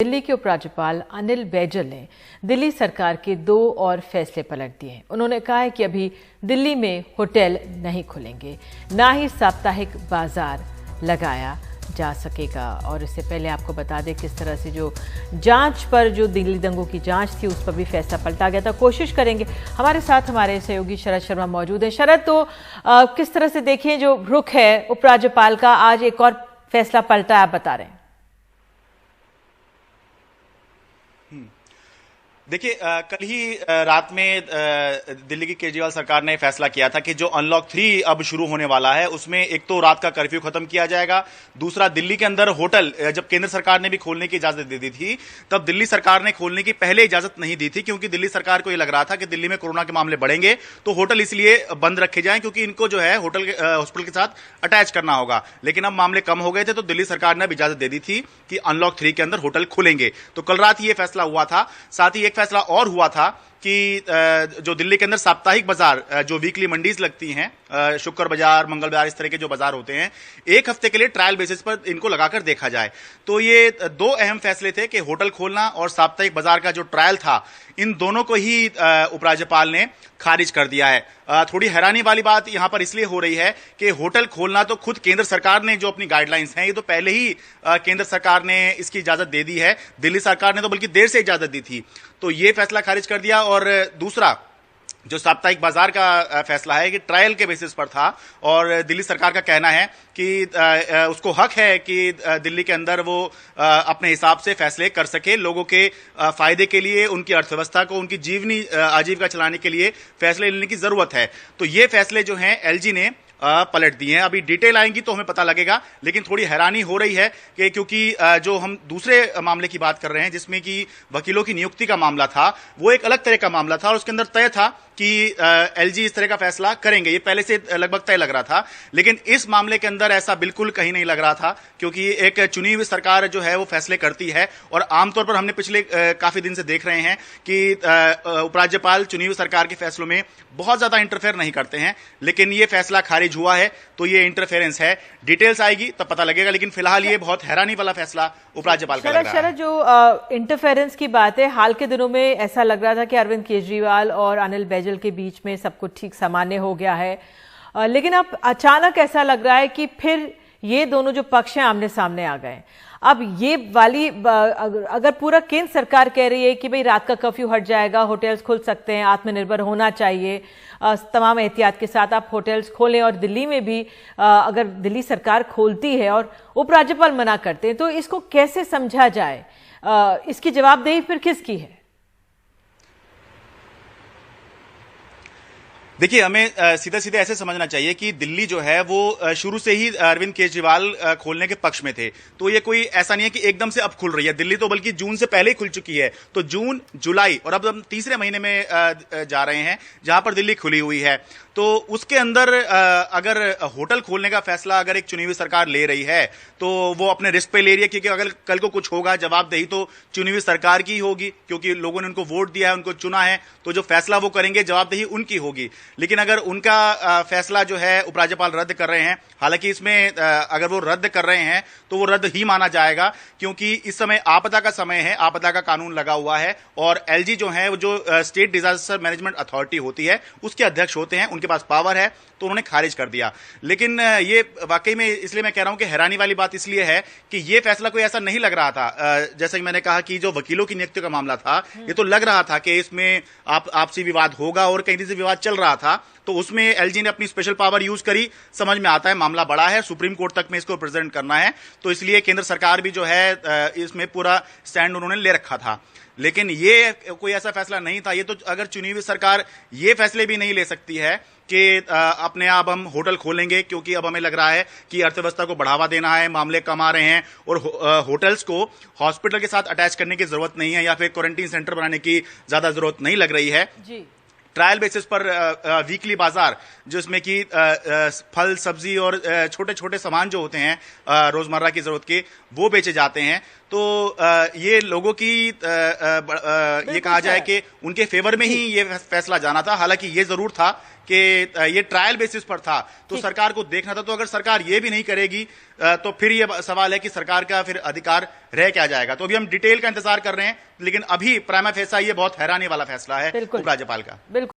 दिल्ली के उपराज्यपाल अनिल बैजल ने दिल्ली सरकार के 2 और फैसले पलट दिए हैं। उन्होंने कहा है कि अभी दिल्ली में होटल नहीं खुलेंगे, ना ही साप्ताहिक बाजार लगाया जा सकेगा। और इससे पहले आपको बता दें किस तरह से जो जांच पर, जो दिल्ली दंगों की जांच थी, उस पर भी फैसला पलटा गया था। कोशिश करेंगे, हमारे साथ हमारे सहयोगी शरद शर्मा मौजूद हैं। शरद, तो किस तरह से देखें जो रुख है उपराज्यपाल का, आज एक और फैसला पलटा, आप बता रहे हैं। देखिए, कल ही रात में दिल्ली की केजरीवाल सरकार ने फैसला किया था कि जो अनलॉक 3 अब शुरू होने वाला है उसमें एक तो रात का कर्फ्यू खत्म किया जाएगा, दूसरा दिल्ली के अंदर होटल, जब केंद्र सरकार ने भी खोलने की इजाजत दे दी थी तब दिल्ली सरकार ने खोलने की पहले इजाजत नहीं दी थी, क्योंकि दिल्ली सरकार को यह लग रहा था कि दिल्ली में कोरोना के मामले बढ़ेंगे तो होटल इसलिए बंद रखे जाएं क्योंकि इनको जो है होटल हॉस्पिटल के साथ अटैच करना होगा। लेकिन अब मामले कम हो गए थे तो दिल्ली सरकार ने अब इजाजत दे दी थी कि अनलॉक 3 के अंदर होटल खुलेंगे। तो कल रात ये फैसला हुआ था। साथ ही एक फैसला और हुआ था कि जो दिल्ली के अंदर साप्ताहिक बाजार, जो वीकली मंडीज लगती हैं, शुक्र बाजार, मंगल बाजार, इस तरह के जो बाजार होते हैं, एक हफ्ते के लिए ट्रायल बेसिस पर इनको लगाकर देखा जाए। तो ये 2 अहम फैसले थे कि होटल खोलना और साप्ताहिक बाजार का जो ट्रायल था, इन दोनों को ही उपराज्यपाल ने खारिज कर दिया है। थोड़ी हैरानी वाली बात यहां पर इसलिए हो रही है कि होटल खोलना तो खुद केंद्र सरकार ने, जो अपनी गाइडलाइंस हैं, ये तो पहले ही केंद्र सरकार ने इसकी इजाजत दे दी है। दिल्ली सरकार ने तो बल्कि देर से इजाजत दी थी, तो ये फैसला खारिज कर दिया। और दूसरा जो साप्ताहिक बाजार का फैसला है कि ट्रायल के बेसिस पर था और दिल्ली सरकार का कहना है कि उसको हक है कि दिल्ली के अंदर वो अपने हिसाब से फैसले कर सके, लोगों के फायदे के लिए, उनकी अर्थव्यवस्था को, उनकी जीवनी आजीविका चलाने के लिए फैसले लेने की जरूरत है। तो ये फैसले जो हैं एलजी ने पलट दिए हैं। अभी डिटेल आएंगी तो हमें पता लगेगा, लेकिन थोड़ी हैरानी हो रही है कि क्योंकि जो हम दूसरे मामले की बात कर रहे हैं जिसमें कि वकीलों की नियुक्ति का मामला था, वो एक अलग तरह का मामला था और उसके अंदर तय था कि एलजी इस तरह का फैसला करेंगे, ये पहले से लगभग तय लग रहा था। लेकिन इस मामले के अंदर ऐसा बिल्कुल कहीं नहीं लग रहा था, क्योंकि एक चुनी हुई सरकार जो है वो फैसले करती है और आमतौर पर हमने पिछले काफी दिन से देख रहे हैं कि उपराज्यपाल चुनी हुई सरकार के फैसलों में बहुत ज्यादा इंटरफेयर नहीं करते हैं। लेकिन ये फैसला खारिज हुआ है तो ये इंटरफेरेंस है। डिटेल्स आएगी तब पता लगेगा, लेकिन फिलहाल ये बहुत हैरानी वाला फैसला उपराज्यपाल का लग रहा है। शरद, जो इंटरफेरेंस की बात है, हाल के दिनों में ऐसा लग रहा था कि अरविंद केजरीवाल और अनिल बैजल के बीच में सब कुछ ठीक सामान्य हो गया है, लेकिन अब अचानक ऐसा लग रहा है कि फिर ये दोनों जो पक्ष हैं आमने सामने आ गए। अब ये वाली, अगर पूरा केंद्र सरकार कह रही है कि भाई रात का कर्फ्यू हट जाएगा, होटल्स खुल सकते हैं, आत्मनिर्भर होना चाहिए, तमाम एहतियात के साथ आप होटल्स खोलें, और दिल्ली में भी अगर दिल्ली सरकार खोलती है और उपराज्यपाल मना करते हैं, तो इसको कैसे समझा जाए? इसकी जवाबदेही फिर किसकी है? देखिए, हमें सीधे सीधे ऐसे समझना चाहिए कि दिल्ली जो है वो शुरू से ही अरविंद केजरीवाल खोलने के पक्ष में थे। तो ये कोई ऐसा नहीं है कि एकदम से अब खुल रही है दिल्ली, तो बल्कि जून से पहले ही खुल चुकी है। तो जून, जुलाई और अब हम तीसरे महीने में जा रहे हैं जहां पर दिल्ली खुली हुई है। तो उसके अंदर अगर होटल खोलने का फैसला अगर एक चुनी हुई सरकार ले रही है तो वो अपने रिस्क पे ले रही है, क्योंकि अगर कल को कुछ होगा जवाबदेही तो चुनी हुई सरकार की होगी, क्योंकि लोगों ने उनको वोट दिया है, उनको चुना है, तो जो फैसला वो करेंगे जवाबदेही उनकी होगी। लेकिन अगर उनका फैसला जो है उपराज्यपाल रद्द कर रहे हैं, हालांकि इसमें अगर वो रद्द कर रहे हैं तो वो रद्द ही माना जाएगा, क्योंकि इस समय आपदा का समय है, आपदा का कानून लगा हुआ है और एलजी जो है वो जो स्टेट डिजास्टर मैनेजमेंट अथॉरिटी होती है उसके अध्यक्ष होते हैं, उनके पास पावर है, तो उन्होंने खारिज कर दिया। लेकिन ये वाकई में, इसलिए मैं कह रहा हूं कि हैरानी वाली बात इसलिए है कि ये फैसला कोई ऐसा नहीं लग रहा था। जैसा कि मैंने कहा कि जो वकीलों की नियुक्ति का मामला था, ये तो लग रहा था कि इसमें आपसी विवाद होगा और कहीं से विवाद चल रहा था, तो उसमें एलजी ने अपनी स्पेशल पावर यूज करी। समझ में आता है मामला बड़ा है, सुप्रीम कोर्ट तक में इसको प्रेजेंट करना है, तो इसलिए केंद्र सरकार भी जो है इसमें पूरा स्टैंड उन्होंने ले रखा था। लेकिन ये कोई ऐसा फैसला नहीं था। ये तो अगर चुनी हुई सरकार ये फैसले भी नहीं ले सकती है कि अपने आप हम होटल खोलेंगे, क्योंकि अब हमें लग रहा है कि अर्थव्यवस्था को बढ़ावा देना है, मामले कम आ रहे हैं और होटल्स को हॉस्पिटल के साथ अटैच करने की जरूरत नहीं है या फिर क्वारंटीन सेंटर बनाने की ज्यादा जरूरत नहीं लग रही है जी। ट्रायल बेसिस पर वीकली बाजार, जिसमें कि फल, सब्जी और छोटे छोटे सामान जो होते हैं रोजमर्रा की जरूरत के, वो बेचे जाते हैं। तो ये लोगों की ये कहा जाए कि उनके फेवर में ही ये फैसला जाना था। हालांकि ये जरूर था कि ये ट्रायल बेसिस पर था, तो सरकार को देखना था। तो अगर सरकार ये भी नहीं करेगी तो फिर ये सवाल है कि सरकार का फिर अधिकार रह क्या जाएगा। तो अभी हम डिटेल का इंतजार कर रहे हैं, लेकिन अभी प्राइमा फेसा ये बहुत हैरानी वाला फैसला है उपराज्यपाल का। बिल्कुल।